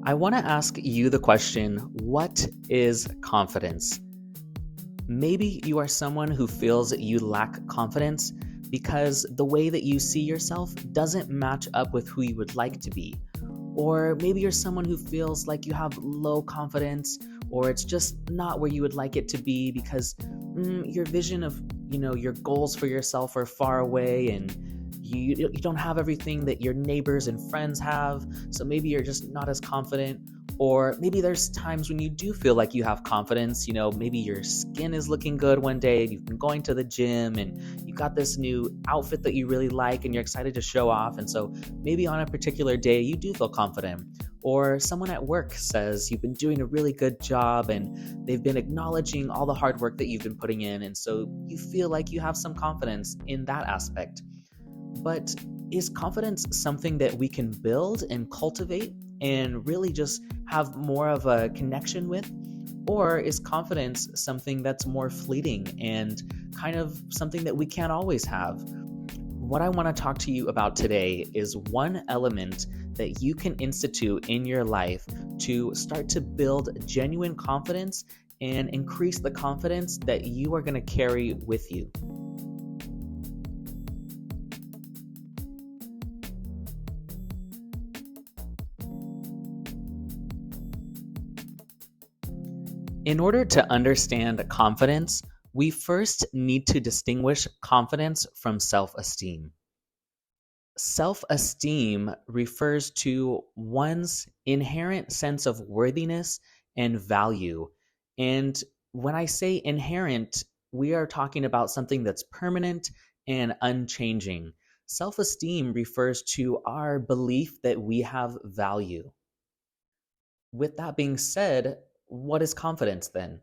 I want to ask you the question, what is confidence? Maybe you are someone who feels that you lack confidence because the way that you see yourself doesn't match up with who you would like to be. Or maybe you're someone who feels like you have low confidence or it's just not where you would like it to be because your vision of, your goals for yourself are far away and you don't have everything that your neighbors and friends have. So maybe you're just not as confident. Or maybe there's times when you do feel like you have confidence, maybe your skin is looking good one day and you've been going to the gym and you got this new outfit that you really like and you're excited to show off. And so maybe on a particular day you do feel confident. Or someone at work says you've been doing a really good job and they've been acknowledging all the hard work that you've been putting in. And so you feel like you have some confidence in that aspect. But is confidence something that we can build and cultivate and really just have more of a connection with? Or is confidence something that's more fleeting and kind of something that we can't always have? What I want to talk to you about today is one element that you can institute in your life to start to build genuine confidence and increase the confidence that you are going to carry with you. In order to understand confidence, we first need to distinguish confidence from self-esteem. Self-esteem refers to one's inherent sense of worthiness and value. And when I say inherent, we are talking about something that's permanent and unchanging. Self-esteem refers to our belief that we have value. With that being said, what is confidence then?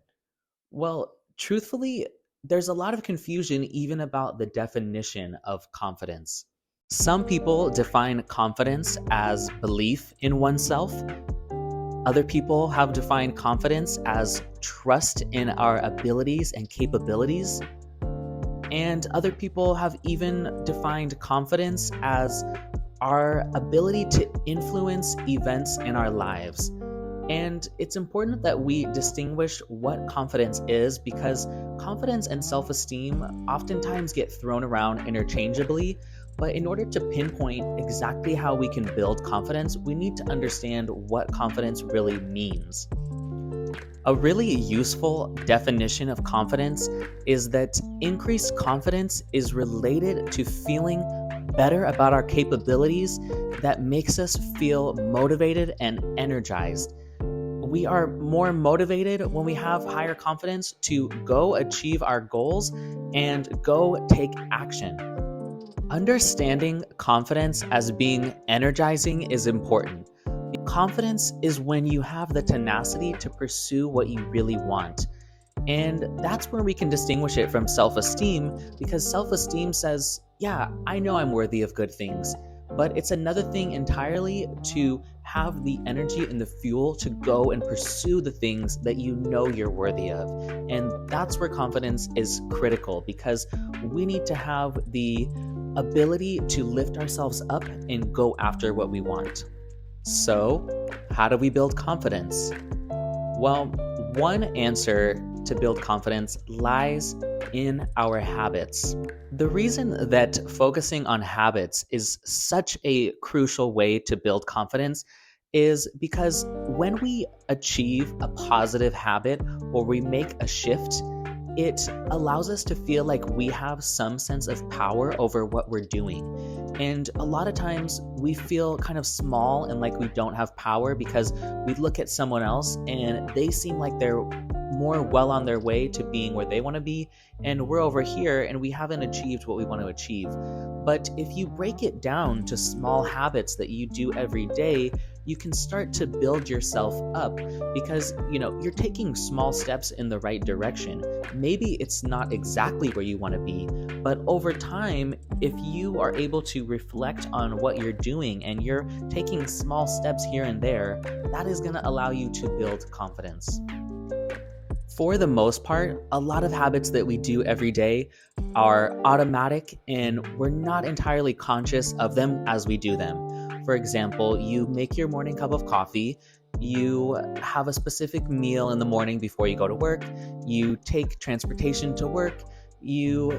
Well, truthfully, there's a lot of confusion even about the definition of confidence. Some people define confidence as belief in oneself. Other people have defined confidence as trust in our abilities and capabilities. And other people have even defined confidence as our ability to influence events in our lives. And it's important that we distinguish what confidence is because confidence and self-esteem oftentimes get thrown around interchangeably. But in order to pinpoint exactly how we can build confidence, we need to understand what confidence really means. A really useful definition of confidence is that increased confidence is related to feeling better about our capabilities that makes us feel motivated and energized. We are more motivated when we have higher confidence to go achieve our goals and go take action. Understanding confidence as being energizing is important. Confidence is when you have the tenacity to pursue what you really want. And that's where we can distinguish it from self-esteem, because self-esteem says, yeah, I know I'm worthy of good things. But it's another thing entirely to have the energy and the fuel to go and pursue the things that you know you're worthy of. And that's where confidence is critical, because we need to have the ability to lift ourselves up and go after what we want. So, how do we build confidence? Well, one answer to build confidence lies in our habits. The reason that focusing on habits is such a crucial way to build confidence is because when we achieve a positive habit or we make a shift, it allows us to feel like we have some sense of power over what we're doing. And a lot of times we feel kind of small and like we don't have power because we look at someone else and they seem like they're more well on their way to being where they want to be, and we're over here and we haven't achieved what we want to achieve. But if you break it down to small habits that you do every day, you can start to build yourself up because, you're taking small steps in the right direction. Maybe it's not exactly where you want to be, but over time, if you are able to reflect on what you're doing and you're taking small steps here and there, that is going to allow you to build confidence. For the most part, a lot of habits that we do every day are automatic and we're not entirely conscious of them as we do them. For example, you make your morning cup of coffee You have a specific meal in the morning before you go to work. You take transportation to work. You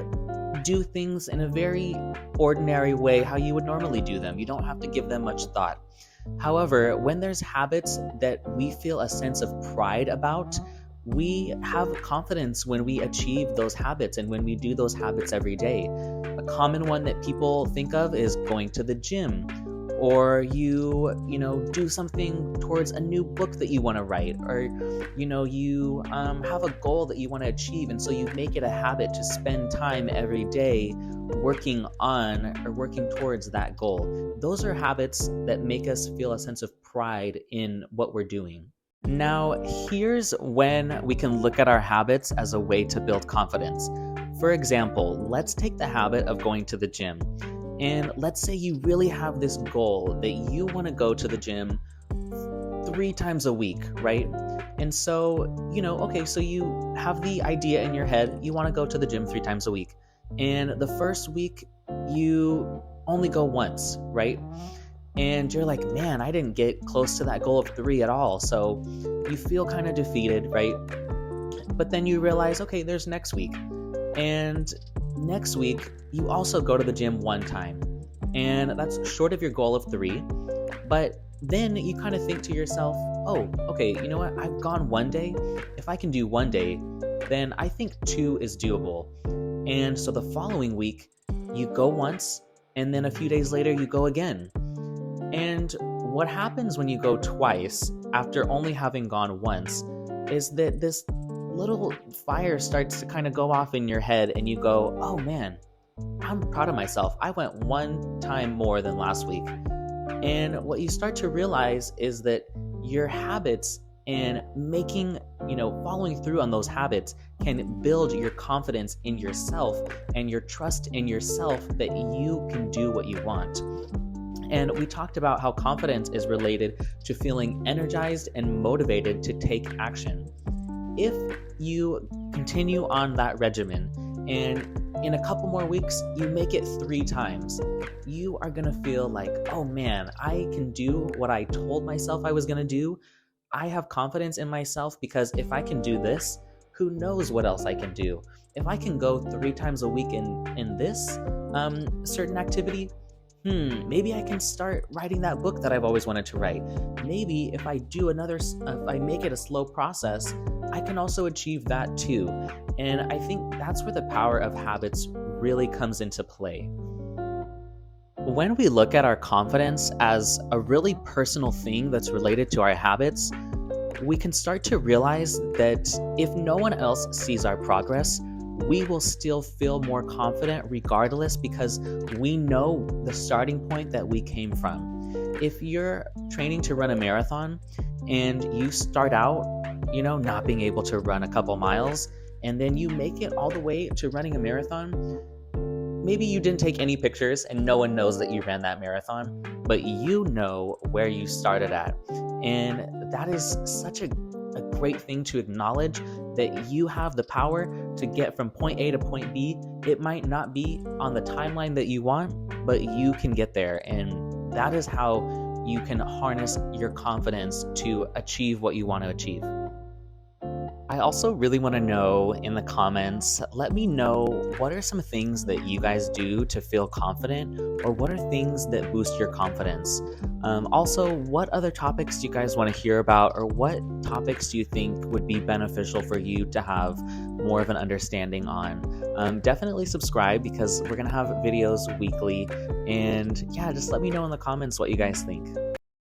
do things in a very ordinary way how you would normally do them. You don't have to give them much thought. However, when there's habits that we feel a sense of pride about, we have confidence when we achieve those habits and when we do those habits every day. A common one that people think of is going to the gym, or you do something towards a new book that you want to write, or you have a goal that you want to achieve, and so you make it a habit to spend time every day working on or working towards that goal. Those are habits that make us feel a sense of pride in what we're doing. Now, here's when we can look at our habits as a way to build confidence. For example, let's take the habit of going to the gym. And let's say you really have this goal that you want to go to the gym 3 times a week, right? And so, so you have the idea in your head, you want to go to the gym 3 times a week. And the first week, you only go once, right? And you're like, man, I didn't get close to that goal of 3 at all. So you feel kind of defeated, right? But then you realize, okay, there's next week. And next week, you also go to the gym 1 time. And that's short of your goal of 3. But then you kind of think to yourself, oh, okay, you know what? I've gone 1 day. If I can do 1 day, then I think 2 is doable. And so the following week, you go once, and then a few days later, you go again. And what happens when you go twice after only having gone once is that this little fire starts to kind of go off in your head, and you go, oh man, I'm proud of myself. I went 1 time more than last week. And what you start to realize is that your habits and following through on those habits can build your confidence in yourself and your trust in yourself that you can do what you want. And we talked about how confidence is related to feeling energized and motivated to take action. If you continue on that regimen and in a couple more weeks you make it 3 times, you are going to feel like, oh man, I can do what I told myself I was going to do. I have confidence in myself because if I can do this, who knows what else I can do? If I can go 3 times a week in this certain activity, maybe I can start writing that book that I've always wanted to write. Maybe if I make it a slow process, I can also achieve that too. And I think that's where the power of habits really comes into play. When we look at our confidence as a really personal thing that's related to our habits, we can start to realize that if no one else sees our progress, we will still feel more confident regardless, because we know the starting point that we came from. If you're training to run a marathon and you start out, not being able to run a couple miles, and then you make it all the way to running a marathon, maybe you didn't take any pictures and no one knows that you ran that marathon, but you know where you started at. And that is such a great thing to acknowledge, that you have the power to get from point A to point B. It might not be on the timeline that you want, but you can get there. And that is how you can harness your confidence to achieve what you want to achieve. I also really want to know in the comments, let me know what are some things that you guys do to feel confident, or what are things that boost your confidence. Also, what other topics do you guys want to hear about, or what topics do you think would be beneficial for you to have more of an understanding on? Definitely subscribe, because we're going to have videos weekly. And yeah, just let me know in the comments what you guys think.